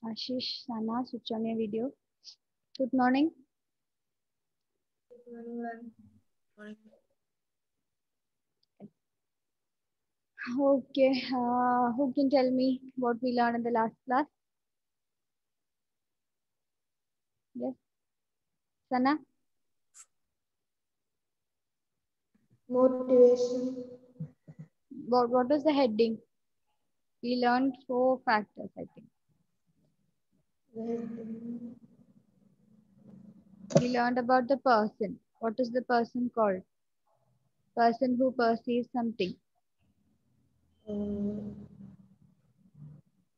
Ashish, Sana, switch on your video. Good morning. Okay, who can tell me what we learned in the last class? Yes, Sana? Motivation. What was the heading? We learned 4 factors, I think. We learned about the person. What is the person called? Person who perceives something.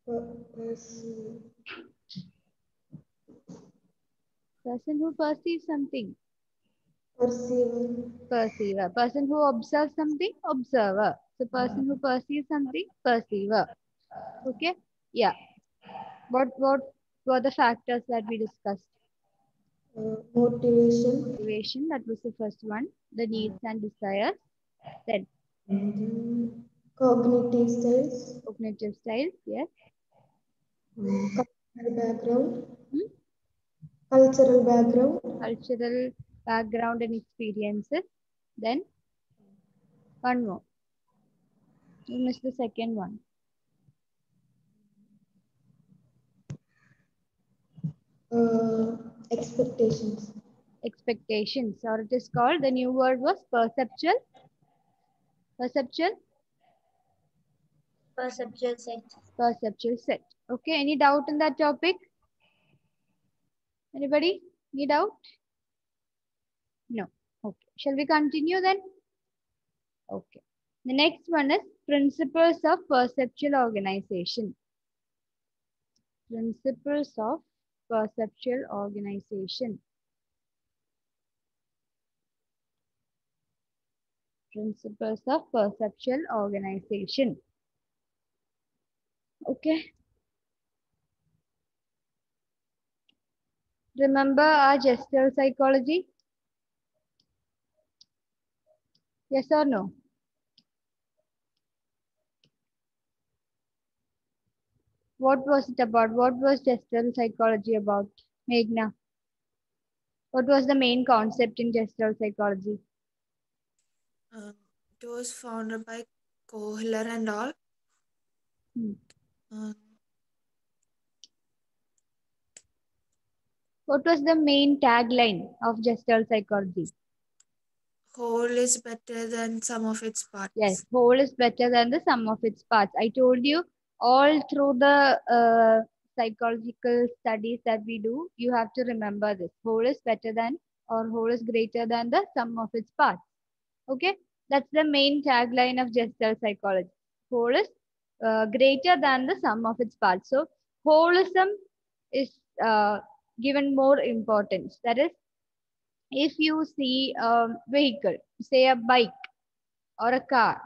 Person. Person who perceives something. Perceiver. Perceiver. Person who observes something. Observer. So person who perceives something. Perceiver. Okay? Yeah. What were the factors that we discussed? Motivation. Motivation, that was the first one. The needs and desires. Then And cognitive styles. cognitive styles. Yes. Cultural background. Hmm? Cultural background. Cultural background and experiences. Then one more. You missed the second one. Expectations. Expectations, or it is called, the new word was perceptual. Perceptual. Perceptual set. Perceptual set. Okay. Any doubt in that topic? Anybody? Any doubt? No. Okay. Shall we continue then? Okay. The next one is principles of perceptual organization. Principles of perceptual organization. Principles of perceptual organization. Okay. Remember our gestural psychology? Yes or no? What was it about? What was gestural psychology about? Meghna. What was the main concept in gestural psychology? It was founded by Kohler and all. Hmm. Uh, What was the main tagline of gestural psychology? Whole is better than sum of its Yes, parts. whole is better than the sum of its parts. I told you all through the psychological studies that we do, you have to remember this. Whole is better than, or whole is greater than the sum of its parts. Okay, that's the main tagline of gestural psychology. Whole is greater than the sum of its parts. So, holism is given more importance. That is, if you see a vehicle, say a bike or a car,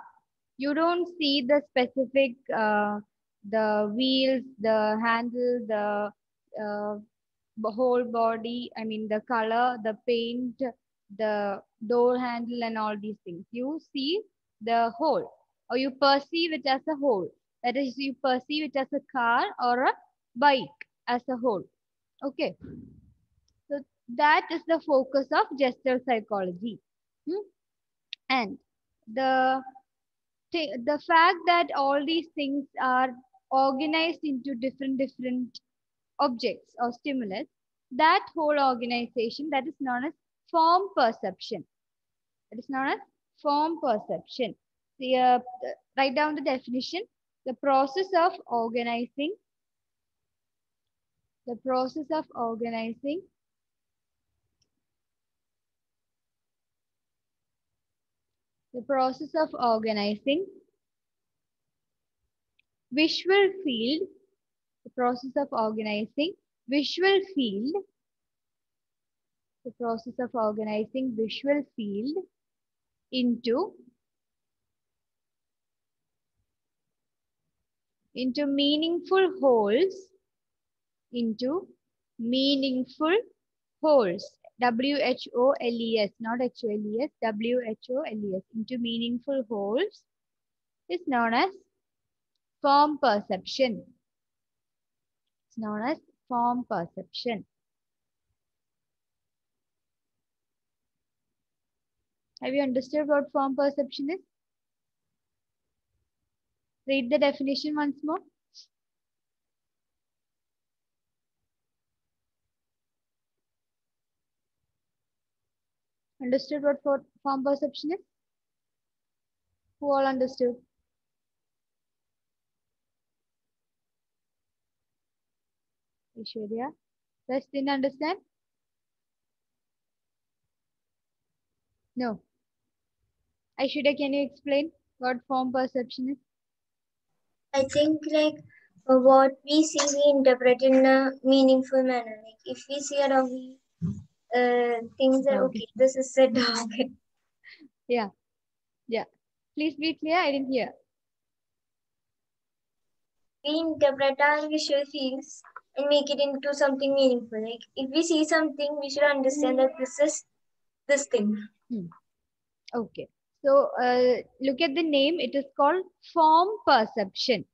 you don't see the specific the wheels, the handle, uh, the whole body, I mean the color, the paint, the door handle and all these things. You see the whole, or you perceive it as a whole. That is, you perceive it as a car or a bike as a whole. Okay. So that is the focus of gestural psychology. Hmm? And the the fact that all these things are organized into different objects or stimulus, that whole organization, that is known as form perception. It is known as form perception. See, write down the definition. The process of organizing, the process of organizing the process of organizing visual field, the process of organizing visual field, the process of organizing visual field into meaningful wholes, into meaningful wholes. WHOLES, not HOLES, WHOLES, into meaningful wholes is known as form perception. It's known as form perception. Have you understood what form perception is? Read the definition once more. Understood what form perception is? Who all understood? Aishwarya? Rest didn't understand? No. Aishwarya, can you explain what form perception is? I think like what we see, we interpret in a meaningful manner. Like if we see a dog, we think that okay, this is a dog. Yeah. Yeah. Please be clear. I didn't hear. We interpret our visual fields and make it into something meaningful. Like if we see something, we should understand that this is this thing. Okay. So look at the name. It is called form perception.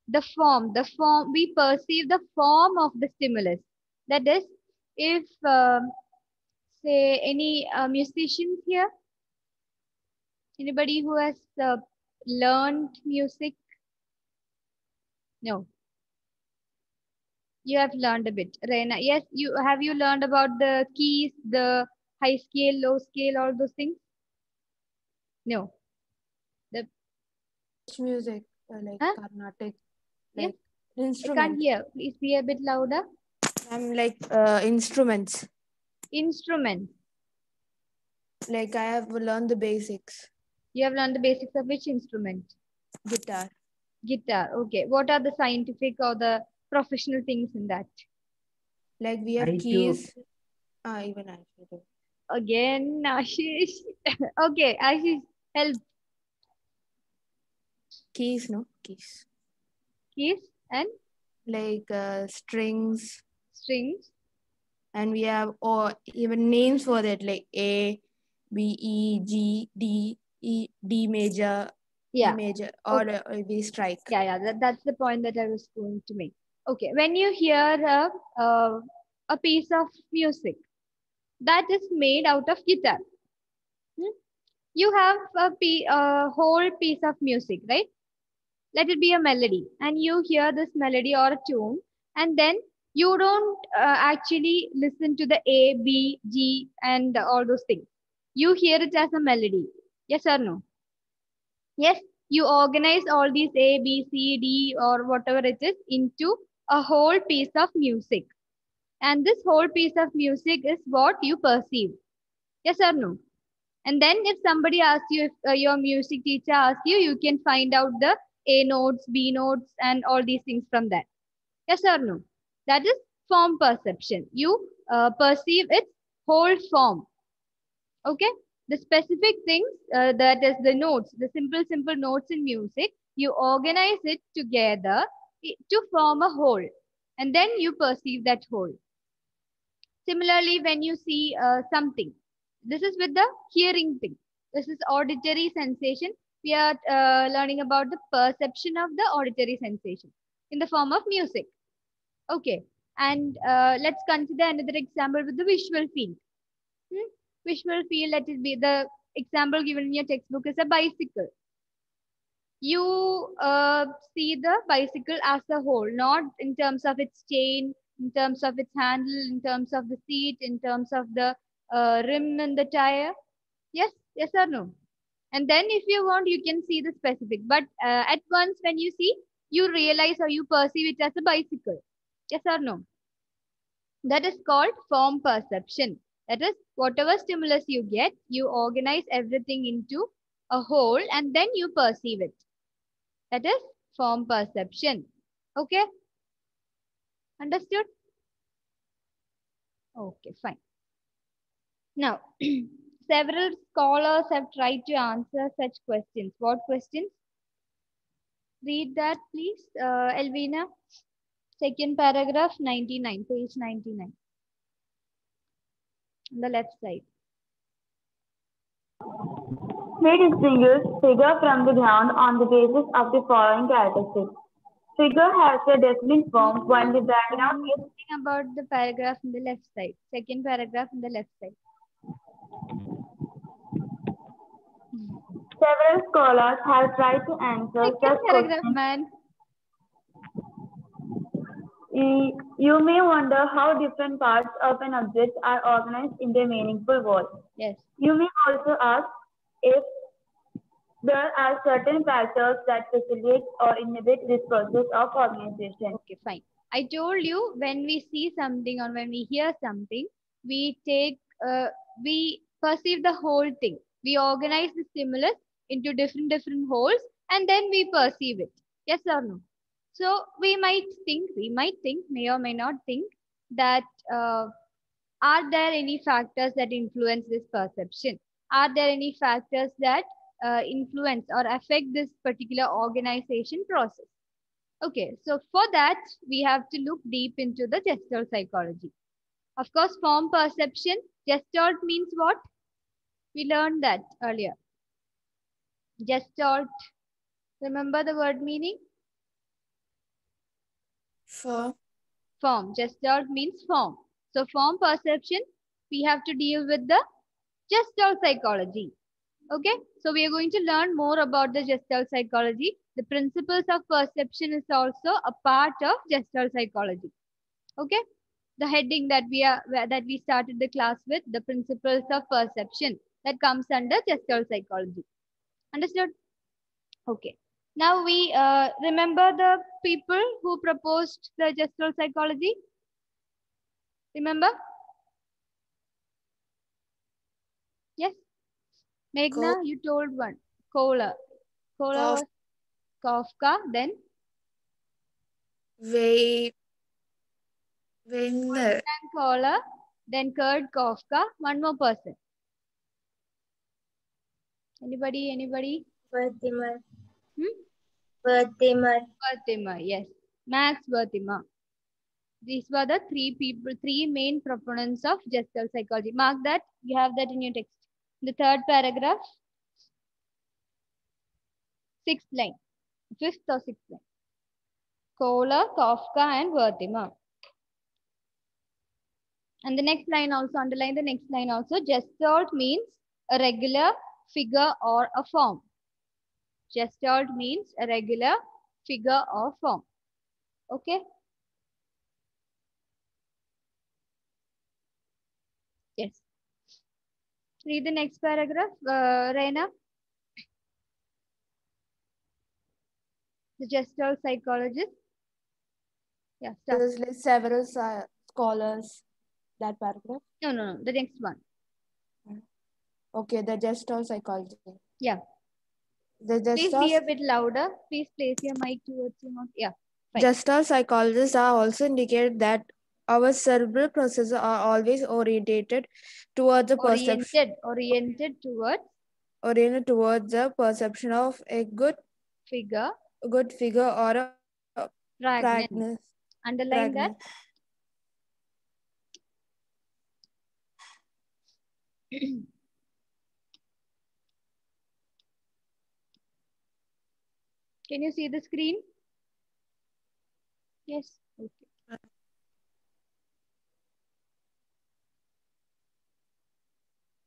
The form, we perceive the form of the stimulus. That is, if say any musicians here, anybody who has learned music? No. You have learned a bit. Reina, yes, you learned about the keys, the high scale, low scale, all those things? No. The Music, like Carnatic, yes. like I instrument. can't hear. Please be a bit louder. I'm like instruments. Instruments. Like I have learned the basics. You have learned the basics of which instrument? Guitar. Guitar. Okay. What are the scientific or the professional things in that? Like we have keys. Even I do. Again, Ashish. Okay, Ashish, help. Keys, no? Keys. Keys and Like strings. strings. And we have even names for that, like A, B, E, G, D, E, D major, Yeah. E major, or we strike. Yeah. That's the point that I was going to make. Okay, when you hear a piece of music that is made out of guitar, you have a whole piece of music, right? Let it be a melody, and you hear this melody or a tune, and then you don't actually listen to the A, B, G, and all those things. You hear it as a melody. Yes or no? Yes, you organize all these A, B, C, D, or whatever it is into a whole piece of music. And this whole piece of music is what you perceive. Yes or no? And then if somebody asks you, if your music teacher asks you, you can find out the A notes, B notes, and all these things from that. Yes or no? That is form perception. You perceive its whole form. Okay? The specific things, that is the notes, the simple notes in music, you organize it together to form a whole. And then you perceive that whole. Similarly, when you see something, this is with the hearing thing. This is auditory sensation. We are learning about the perception of the auditory sensation in the form of music. Okay. And let's consider another example with the visual field. Visual field, let it be the example given in your textbook is a bicycle. You see the bicycle as a whole, not in terms of its chain, in terms of its handle, in terms of the seat, in terms of the rim and the tire. Yes or no? And then if you want, you can see the specific. But at once when you see, you realize or you perceive it as a bicycle. Yes or no? That is called form perception. That is, whatever stimulus you get, you organize everything into a whole and then you perceive it. That is form perception. Okay? Understood? Okay, fine. Now, several scholars have tried to answer such questions. What questions? Read that, please. Elvina, second paragraph, 99, page 99. On the left side. We distinguish figure from the ground on the basis of the following characteristics. figure has a definite form while the background is Think about the paragraph in the left side. Second paragraph in the left side. several scholars have tried to answer Second such paragraph, questions. man. You may wonder how different parts of an object are organized in a meaningful whole. Yes. You may also ask if there are certain factors that facilitate or inhibit this process of organization. Okay, fine. I told you when we see something or when we hear something, we we perceive the whole thing. We organize the stimulus into different wholes and then we perceive it. Yes or no? So we might think, may or may not think that are there any factors that influence this perception? Are there any factors that influence or affect this particular organization process? Okay, so for that, we have to look deep into the gestalt psychology. Of course, form perception, gestalt means what? We learned that earlier. Gestalt, remember the word meaning? For Form, gestalt means form. So form perception, we have to deal with the gestalt psychology. Okay, so we are going to learn more about the gestalt psychology. The principles of perception is also a part of gestalt psychology. Okay, the heading that we started the class with, the principles of perception, that comes under gestalt psychology. Understood? Okay. Now we remember the people who proposed the gestalt psychology. Remember? Yes. Meghna, you told one. Kohler. Kohler was Kafka. Then Wegener. Kohler. Then Kurt Kafka. One more person. Anybody? Anybody? Wertheimer. Hmm? Wertheimer. Wertheimer. Yes. Max Wertheimer. These were the three main proponents of gestalt psychology. Mark that. You have that in your text. The third paragraph. Sixth line. Fifth or sixth line. Kohler, Kafka, and Wertheimer. And the next line also, underline the next line also. Gestalt means a regular figure or a form. Gestalt means a regular figure or form. Okay? Yes. Read the next paragraph, Reina. The Gestalt psychologist. Yeah, start. There's like several scholars. That paragraph. No. The next one. Okay, the gestalt psychology. Yeah. The Please gestalt be a bit louder. Please place your mic towards your mouth. Yeah. Fine. Gestalt psychologists are also indicate that our cerebral processes are always orientated towards the perception, Oriented towards the perception of a good figure or a Pragnant. Underline that. Can you see the screen? Yes. Okay.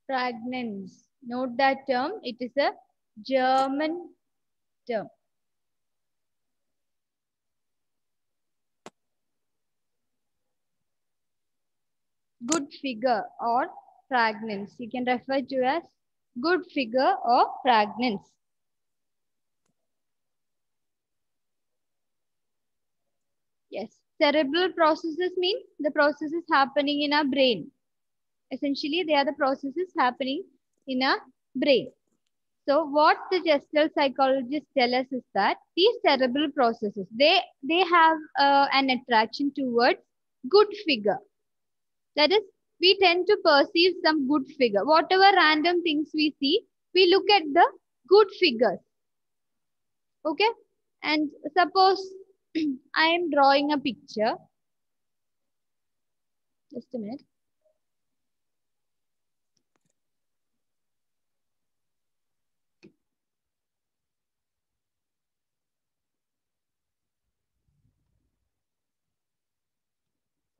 Pragnance. Note that term. It is a German term. Good figure or pragnance. You can refer to as good figure or pragnance. Yes. Cerebral processes mean the processes happening in our brain. Essentially, they are the processes happening in our brain. So what the gestalt psychologists tell us is that these cerebral processes, they have an attraction towards good figure. That is, we tend to perceive some good figure. Whatever random things we see, we look at the good figures. Okay? And suppose I am drawing a picture. Just a minute.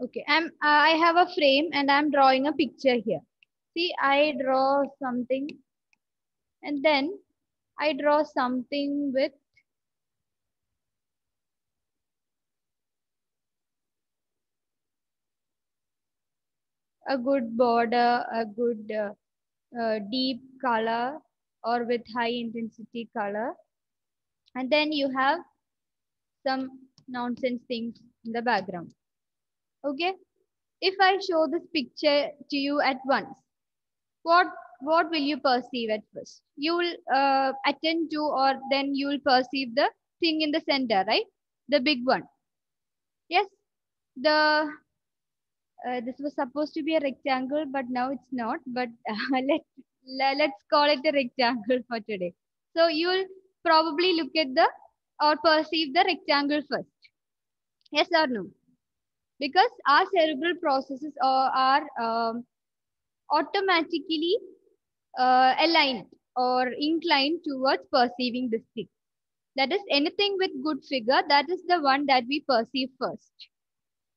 Okay, I have a frame and I'm drawing a picture here. See, I draw something and then I draw something with a good border, a good deep color or with high intensity color. And then you have some nonsense things in the background. Okay. If I show this picture to you at once, what what will you perceive at first? You will attend to, or then you will perceive the thing in the center, right? The big one. Yes. The this was supposed to be a rectangle, but now it's not. But let's call it a rectangle for today. So you'll probably look at the or perceive the rectangle first. Yes or no? Because our cerebral processes are automatically aligned or inclined towards perceiving this thing. That is, anything with good figure, that is the one that we perceive first.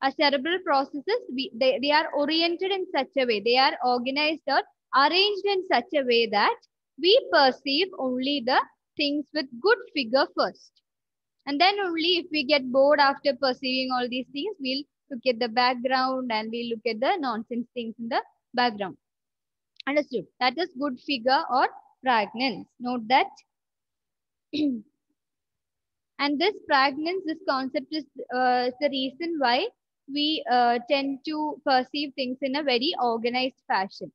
Our cerebral processes, they are oriented in such a way, they are organized or arranged in such a way that we perceive only the things with good figure first. And then only if we get bored after perceiving all these things, we'll look at the background and we'll look at the nonsense things in the background. Understood? That is good figure or pragnance. Note that. And this pragnance, this concept is the reason why we tend to perceive things in a very organized fashion.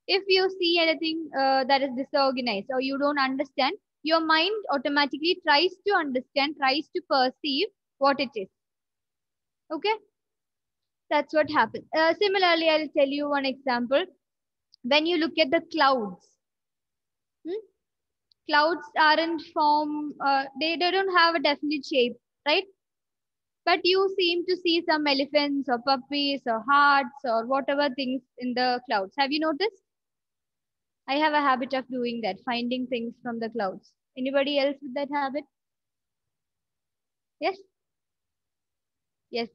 If you see anything that is disorganized or you don't understand, your mind automatically tries to understand, tries to perceive what it is. Okay? That's what happens. Similarly, I'll tell you one example. When you look at the clouds, hmm, clouds aren't form, they don't have a definite shape, right? But you seem to see some elephants or puppies or hearts or whatever things in the clouds. Have you noticed? I have a habit of doing that, finding things from the clouds. Anybody else with that habit? Yes? Yes.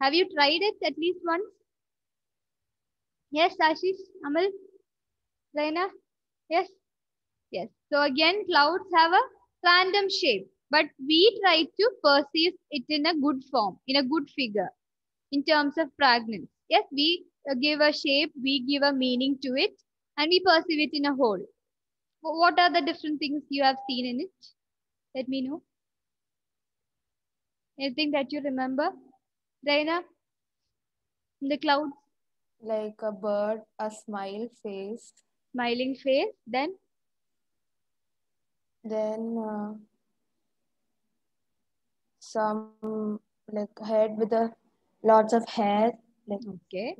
Have you tried it at least once? Yes, Ashish, Amal, Raina? Yes? Yes. So again, clouds have a random shape, but we try to perceive it in a good form, in a good figure, in terms of pragnance. Yes, we give a shape, we give a meaning to it, and we perceive it in a whole. What are the different things you have seen in it? Let me know. Anything that you remember? Raina, in the clouds, Like a bird, a smile face, smiling face, then some like head with a lots of hair. Like okay.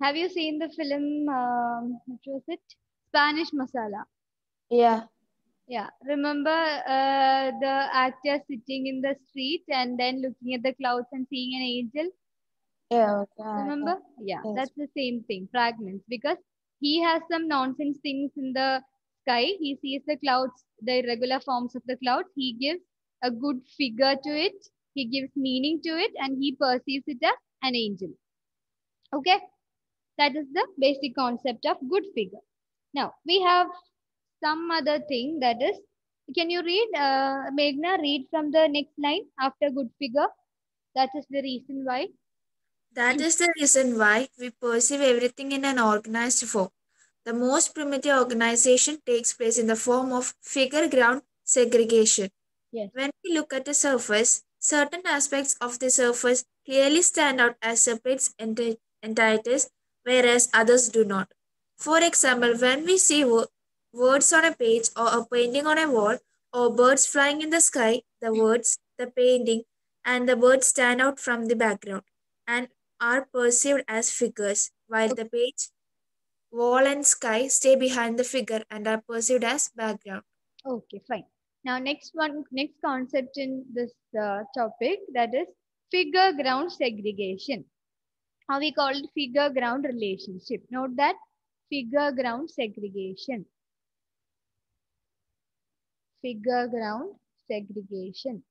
Have you seen the film, what was it? Spanish Masala. yeah, Yeah, remember the actor sitting in the street and then looking at the clouds and seeing an angel? yeah, okay, Remember? Yeah, yes, that's the same thing, fragments, because he has some nonsense things in the sky. He sees the clouds, the irregular forms of the clouds. He gives a good figure to it, he gives meaning to it, and he perceives it as an angel. Okay, that is the basic concept of good figure. Now, we have some other thing, that is, can you read, Meghna, read from the next line after good figure? That is the reason why. That is the reason why we perceive everything in an organized form. The most primitive organization takes place in the form of figure ground segregation. Yes. When we look at a surface, certain aspects of the surface clearly stand out as separate entities, whereas others do not. For example, when we see words on a page or a painting on a wall or birds flying in the sky, the words, the painting, and the birds stand out from the background and are perceived as figures, while the page, wall, and sky stay behind the figure and are perceived as background. Okay, fine. Now, next concept in this topic, that is figure ground segregation. How we call it figure ground relationship. Note that figure ground segregation. Figure ground segregation.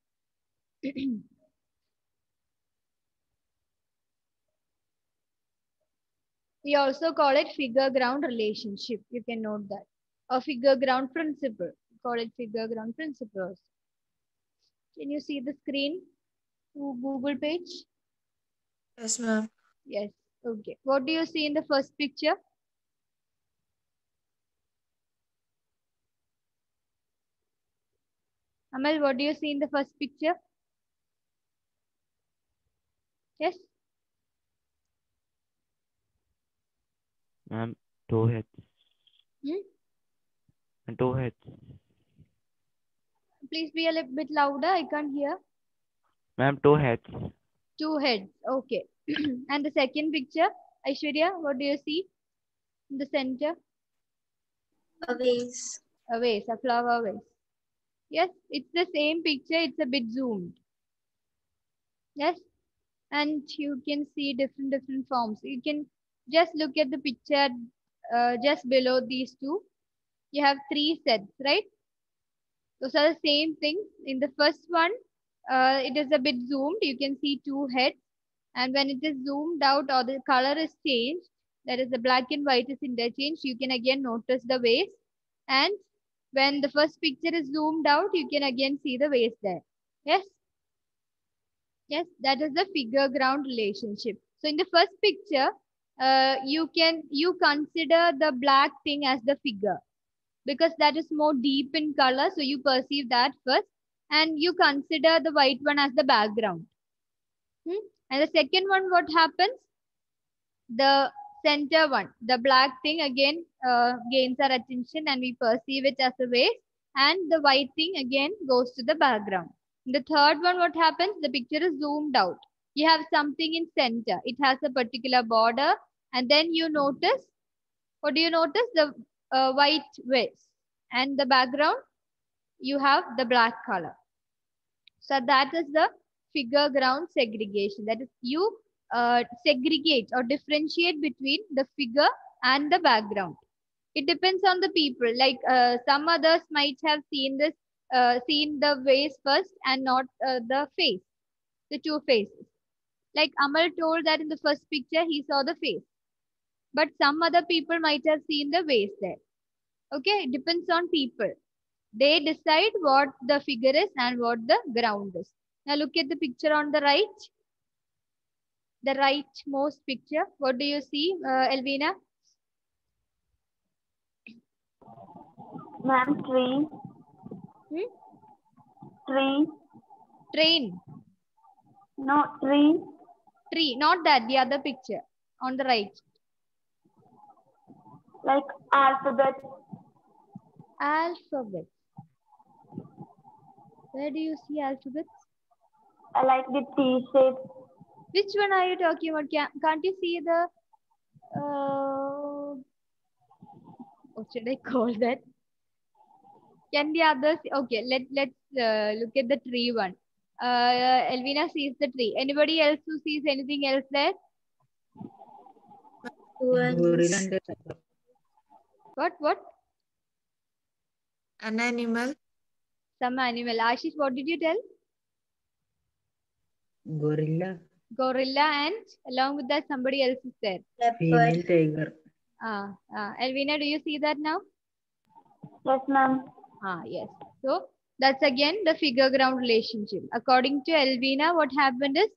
We also call it figure ground relationship. You can note that. Or figure ground principle. We call it figure ground principle also. Can you see the screen to Google page? Yes, ma'am. Yes. Okay. What do you see in the first picture? Amal, what do you see in the first picture? Yes. Ma'am, two heads. Hmm? And two heads. Please be a little bit louder. I can't hear. Ma'am, two heads. Two heads. Okay. And the second picture, Aishwarya, what do you see in the center? A vase. A vase, a flower vase. Yes, it's the same picture. It's a bit zoomed. Yes, and you can see different forms. You can just look at the picture just below these two. You have three sets, right? Those are the same thing. In the first one, it is a bit zoomed. You can see two heads. And when it is zoomed out or the color is changed, that is the black and white is interchanged, you can again notice the vase. And when the first picture is zoomed out, you can again see the vase there. Yes? Yes, that is the figure ground relationship. So in the first picture, you consider the black thing as the figure because that is more deep in color. So you perceive that first and you consider the white one as the background. And the second one, what happens? The center one, the black thing again gains our attention and we perceive it as a vase, and the white thing again goes to the background. In the third one, what happens? The picture is zoomed out. You have something in center. It has a particular border, and then you notice, what do you notice? The white vase, and the background, you have the black color. So that is the figure ground segregation. That is, you segregate or differentiate between the figure and the background. It depends on the people. Like some others might have seen this, seen the vase first and not the face, the two faces. Like Amal told that in the first picture he saw the face, but some other people might have seen the vase there. Okay, it depends on people. They decide what the figure is and what the ground is. Now look at the picture on the right. The rightmost picture. What do you see, Elvina? Ma'am, tree. Tree. Train. No, tree. Tree. Not that. The other picture on the right. Like alphabet. Alphabet. Where do you see alphabets? I like the T shape. Which one are you talking about? Can't you see the what should I call that? Can the others? Okay, let's look at the tree one. Elvina sees the tree. Anybody else who sees anything else there? What? An animal. Some animal. Ashish, what did you tell? Gorilla. Gorilla, and along with that somebody else is there. Female tiger. Elvina, do you see that now? Yes, ma'am. Yes. So that's again the figure ground relationship. According to Elvina, what happened is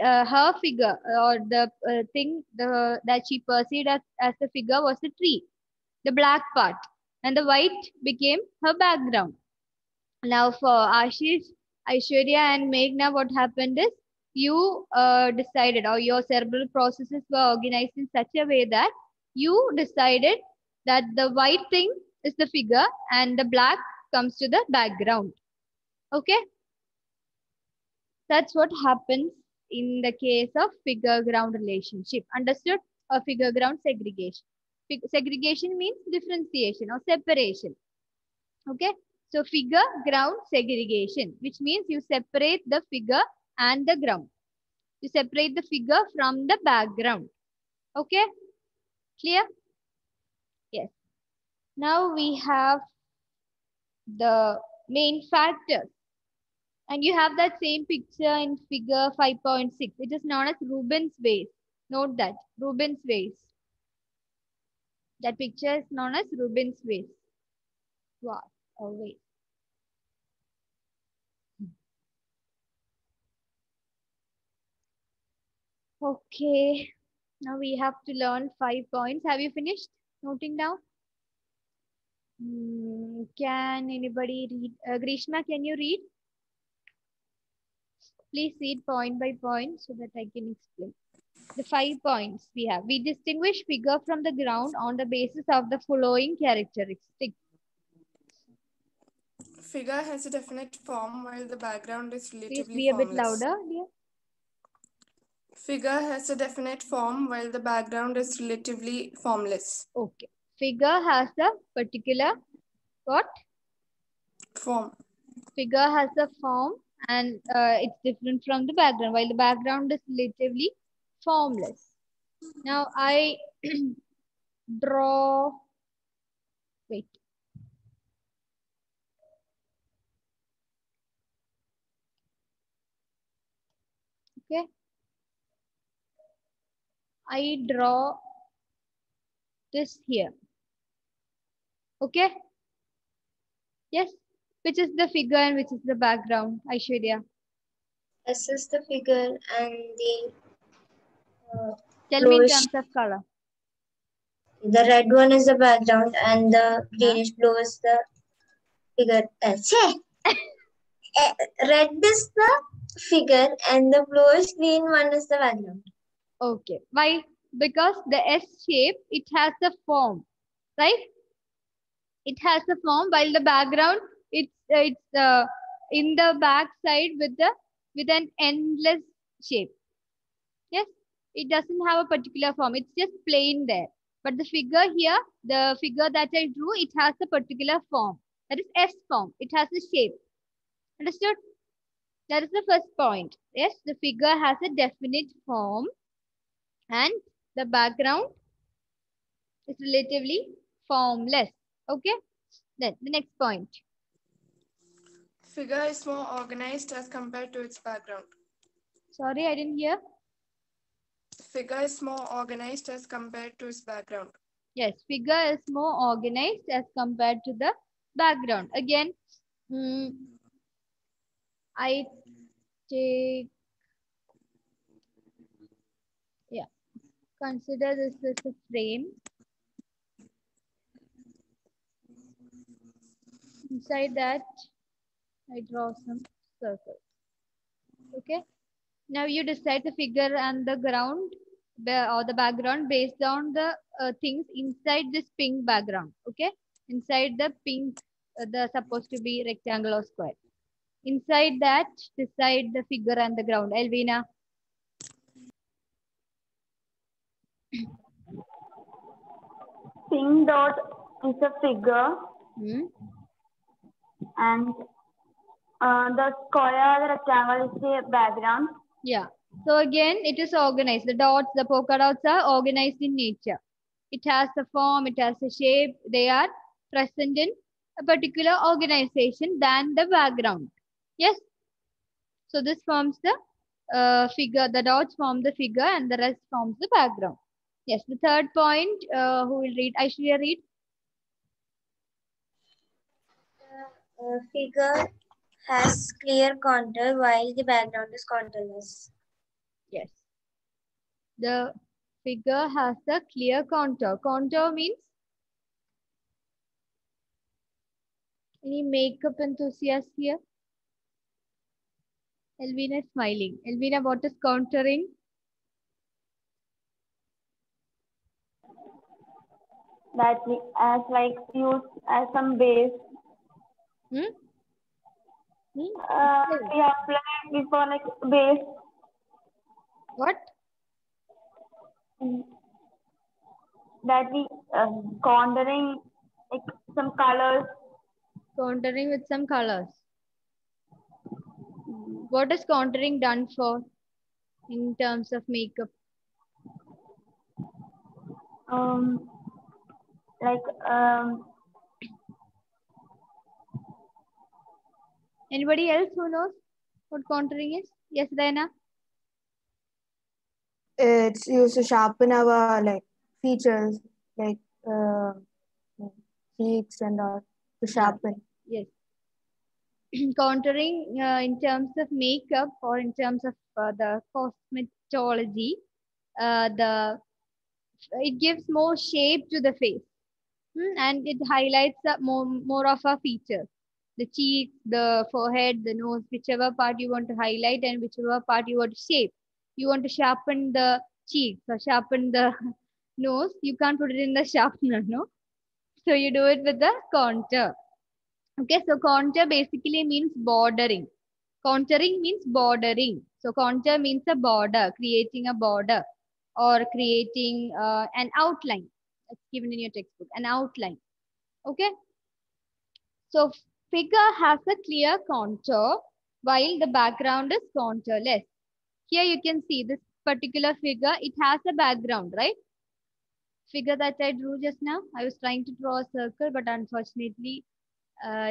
her figure or the thing that she perceived as the figure was the tree, the black part, and the white became her background. Now for Ashish, Aishwarya and Meghna, what happened is you decided, or your cerebral processes were organized in such a way that you decided that the white thing is the figure and the black comes to the background. Okay? That's what happens in the case of figure ground relationship. Understood? Or figure ground segregation. Segregation means differentiation or separation. Okay? So figure ground segregation, which means you separate the figure and the ground. You separate the figure from the background. Okay? Clear? Yes. Now we have the main factors. And you have that same picture in figure 5.6. It is known as Rubens vase. Note that. Rubens vase. That picture is known as Rubens vase. Wow, always. Okay, now we have to learn 5 points. Have you finished noting down? Can anybody read? Grishma, can you read? Please read point by point so that I can explain. The 5 points we have. We distinguish figure from the ground on the basis of the following characteristics. Figure has a definite form while the background is Please relatively be a bit formless. louder, dear. Figure has a definite form while the background is relatively formless. Okay. Figure has a particular what? Form. Figure has a form and it's different from the background while the background is relatively formless. Now I draw, wait. Okay. I draw this here. Okay. Yes. Which is the figure and which is the background, Aishwarya? This is the figure and the Tell me in bluish. terms of color. The red one is the background and the greenish blue is the figure. Red is the figure and the bluish green one is the background. Okay. Why? Because the S shape, it has a form, right? It has a form while the background, it's in the back side with an endless shape. Yes, it doesn't have a particular form. It's just plain there. But the figure here, the figure that I drew, it has a particular form. That is S form. It has a shape. Understood? That is the first point. Yes, the figure has a definite form and the background is relatively formless. Okay? Then the next point. Figure is more organized as compared to its background. Sorry, I didn't hear. Figure is more organized as compared to its background. Yes, figure is more organized as compared to the background. Again, I take, yeah, consider this as a frame. Inside that, I draw some circles. Okay. Now you decide the figure and the ground or the background based on the things inside this pink background. Okay. Inside the pink, the supposed to be rectangle or square. Inside that, decide the figure and the ground. Elvina. Pink dot is a figure and the square, the rectangle is the background. Yeah. So again, it is organized. The dots, the polka dots are organized in nature. It has a form, it has a shape. They are present in a particular organization than the background. Yes. So this forms the figure. The dots form the figure and the rest forms the background. Yes. The third point, who will read? Aishwarya, read. The figure has clear contour while the background is contourless. Yes. The figure has a clear contour. Contour means any makeup enthusiast here? Elvina is smiling. Elvina, what is contouring? That we as like used as some base. We apply before like base. What? That we contouring like some colors. Contouring with some colors. What is contouring done for in terms of makeup? Anybody else who knows what contouring is? Yes, Diana? It's used to sharpen our like features, like cheeks and all to sharpen. Yes. Contouring in terms of makeup or in terms of the cosmetology, it gives more shape to the face. And it highlights more of our features. The cheeks, the forehead, the nose, whichever part you want to highlight and whichever part you want to shape. You want to sharpen the cheeks or sharpen the nose, you can't put it in the sharpener, no? So you do it with the contour. Okay, so contour basically means bordering. Contouring means bordering. So contour means a border, creating a border or creating an outline. It's given in your textbook, an outline. Okay. So figure has a clear contour while the background is contourless. Here you can see this particular figure. It has a background, right? Figure that I drew just now. I was trying to draw a circle, but unfortunately,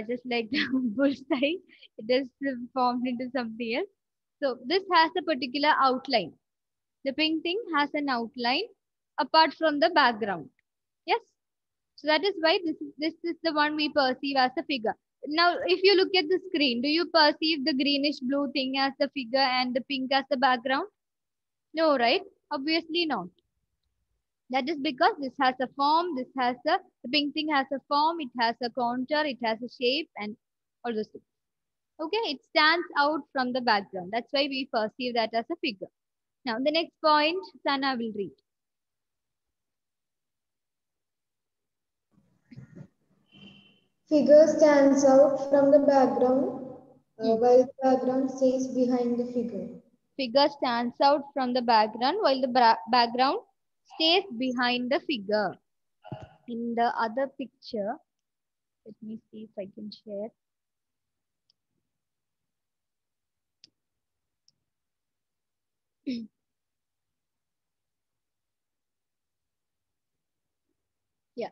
just like the bullseye, it is formed into something else. So this has a particular outline. The pink thing has an outline apart from the background. Yes. So that is why this is the one we perceive as a figure. Now, if you look at the screen, do you perceive the greenish blue thing as the figure and the pink as the background? No, right? Obviously not. That is because this has a form, the pink thing has a form, it has a contour, it has a shape and all those things. Okay, it stands out from the background. That's why we perceive that as a figure. Now, the next point, Sana will read. Figure stands out from the background while the background stays behind the figure. Figure stands out from the background while the background stays behind the figure. In the other picture, let me see if I can share. Yeah,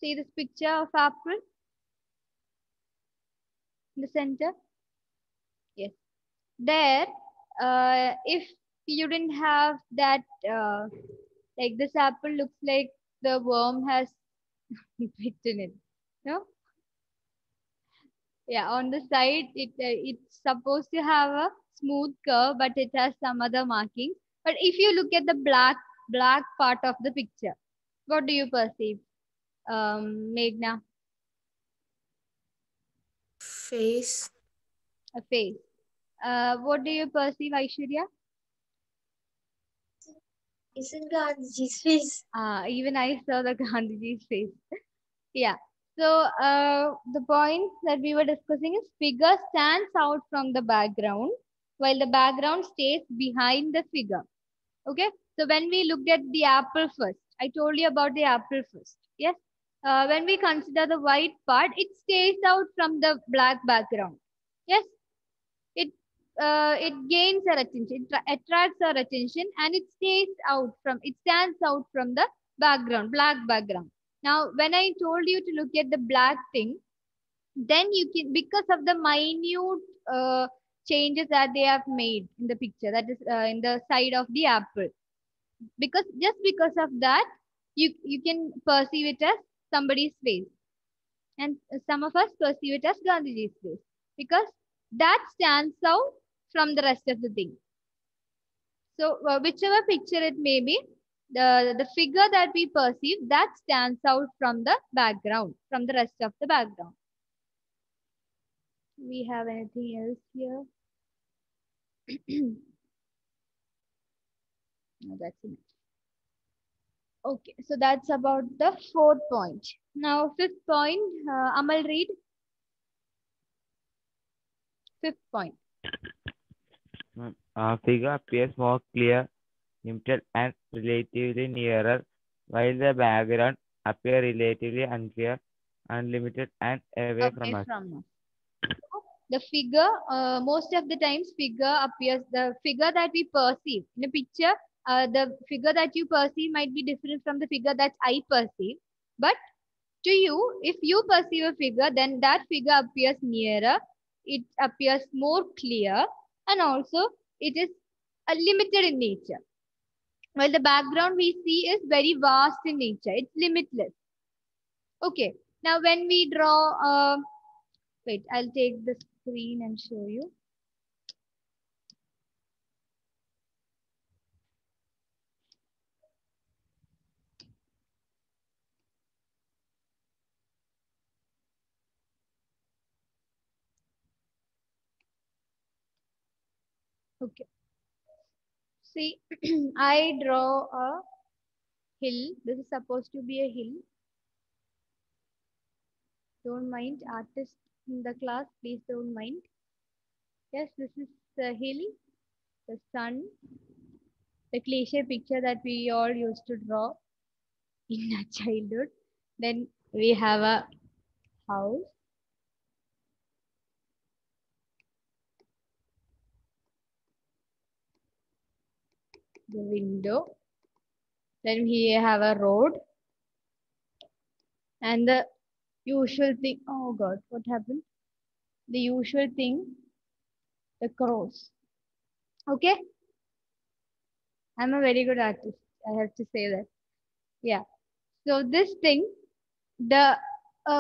see this picture of apple in the center? Yes. There, if you didn't have that, like this apple looks like the worm has bitten it. No? Yeah, on the side, it's supposed to have a smooth curve, but it has some other markings. But if you look at the black part of the picture, what do you perceive, Meghna? Face. A face. What do you perceive, Aishwarya? Isn't Gandhiji's face? Even I saw the Gandhiji's face. Yeah. So the point that we were discussing is figure stands out from the background while the background stays behind the figure. Okay. So when we looked at the apple first, I told you about the apple first. Yes. When we consider the white part, it stays out from the black background. Yes. It gains our attention, it attracts our attention, and it stands out from the background, black background. Now, when I told you to look at the black thing, then you can, because of the minute changes that they have made in the picture, that is in the side of the apple, just because of that, you can perceive it as somebody's face, and some of us perceive it as Gandhiji's face, because that stands out from the rest of the thing. So whichever picture it may be, the figure that we perceive, that stands out from the background, from the rest of the background. We have anything else here? No, that's it. Okay, so that's about the fourth point. Now, fifth point, Amal, read. Fifth point. Figure appears more clear, limited, and relatively nearer, while the background appears relatively unclear, unlimited, and away from us. The figure, most of the times, figure appears, the figure that we perceive in a picture, the figure that you perceive might be different from the figure that I perceive. But to you, if you perceive a figure, then that figure appears nearer, it appears more clear, and also it is limited in nature. While the background we see is very vast in nature, it's limitless. Okay. Now when we draw, wait, I'll take the screen and show you. Okay. See, I draw a hill. This is supposed to be a hill. Don't mind, artist in the class, please don't mind. Yes, this is the hill, the sun, the cliche picture that we all used to draw in our childhood. Then we have a house. The window. Then we have a road. And the usual thing, oh God, what happened? The usual thing, the cross. Okay? I'm a very good artist. I have to say that. Yeah. So this thing, the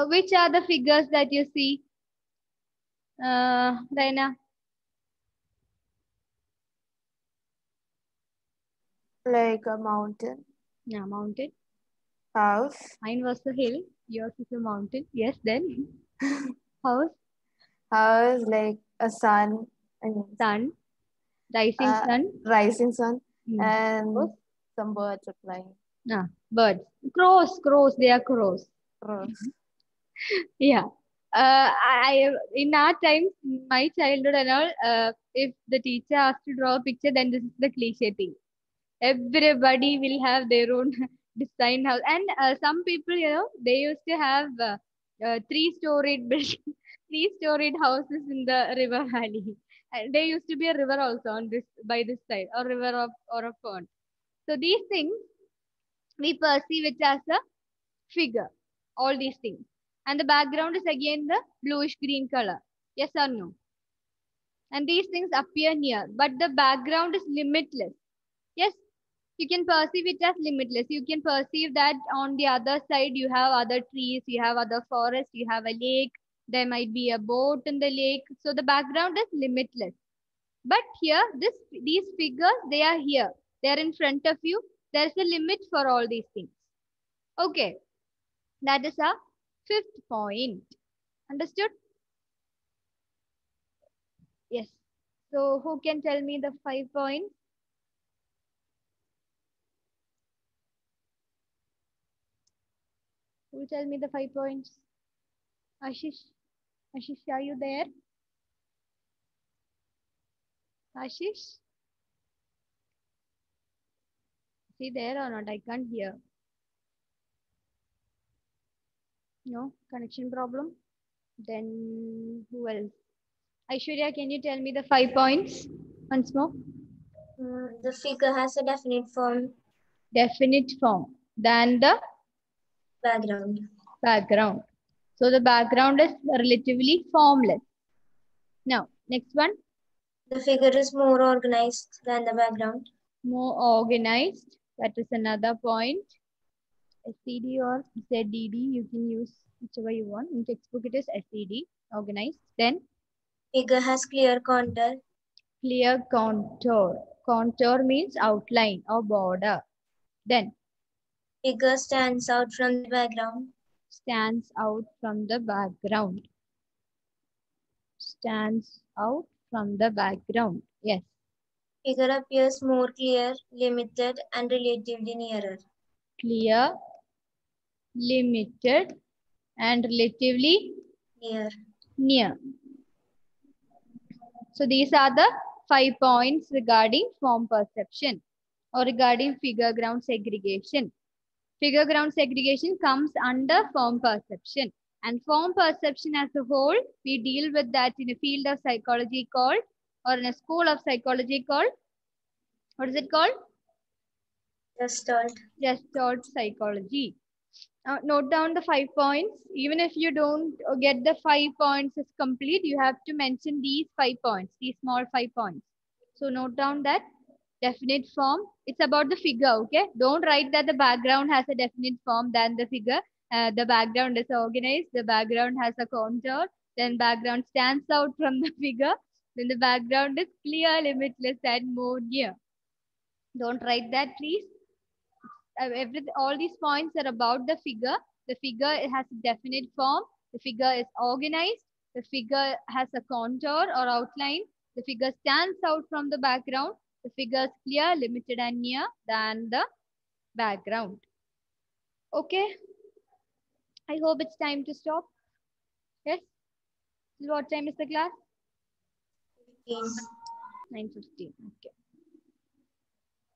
which are the figures that you see? Raina? Like a mountain, Yeah, mountain. house, Mine was the hill. Yours is a mountain. Yes, then house, house, like a sun, I mean, sun, rising sun. rising sun, Hmm. and Crows. some birds are flying. Birds. Crows. They are crows. Crows. Yeah. In our times, my childhood and all, if the teacher asked to draw a picture, then this is the cliche thing. Everybody will have their own design house, and some people, they used to have three-storied building, three-storied houses in the river valley. And there used to be a river also on this by this side, or river or a pond. So these things we perceive it as a figure. All these things. And the background is again the bluish green color. Yes or no? And these things appear near, but the background is limitless. Yes, you can perceive it as limitless. You can perceive that on the other side you have other trees, you have other forests, you have a lake, there might be a boat in the lake. So the background is limitless. But here, these figures, they are here. They are in front of you. There's a limit for all these things. Okay. That is our fifth point. Understood? Yes. So who can tell me the 5 points? Who will tell me the 5 points? Ashish? Ashish, are you there? Ashish? Is he there or not? I can't hear. No? Connection problem? Then who else? Aishwarya, can you tell me the 5 points once more? The figure has a definite form, Definite form. Than the background. background. So the background is relatively formless. Now, next one. The figure is more organized than the background. More organized. That is another point. SCD or ZDD, you can use whichever you want. In textbook, it is SCD, organized. Then Figure has clear contour. clear contour. Contour means outline or border. Then Figure stands out from the background. stands out from the background. Stands out from the background. Yes. Figure appears more clear, limited, and relatively nearer. Clear, limited, and relatively near. So these are the 5 points regarding form perception or regarding figure ground segregation. Figure ground segregation comes under form perception, and form perception as a whole, we deal with that in a field of psychology called, or in a school of psychology called, what is it called? Gestalt psychology. Note down the 5 points. Even if you don't get the 5 points as complete, you have to mention these 5 points, these small 5 points. So note down that definite form. It's about the figure, okay? Don't write that the background has a definite form than the figure. The background is organized. The background has a contour. Then background stands out from the figure. Then the background is clear, limitless, and more near. Don't write that, please. All these points are about the figure. The figure has a definite form. The figure is organized. The figure has a contour or outline. The figure stands out from the background. The figure is clear, limited, and near than the background. Okay. I hope it's time to stop. Yes. What time is the class? 9:15. Okay.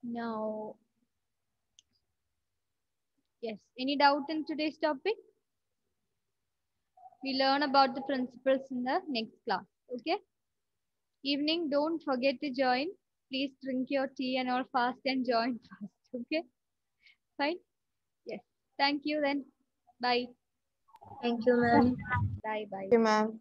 Now, yes. Any doubt in today's topic? We learn about the principles in the next class. Okay. Evening, don't forget to join. Please drink your tea and all fast and join fast. Okay. Fine. Yes. Thank you then. Bye. Thank you, ma'am. Bye. Bye. Thank you, ma'am.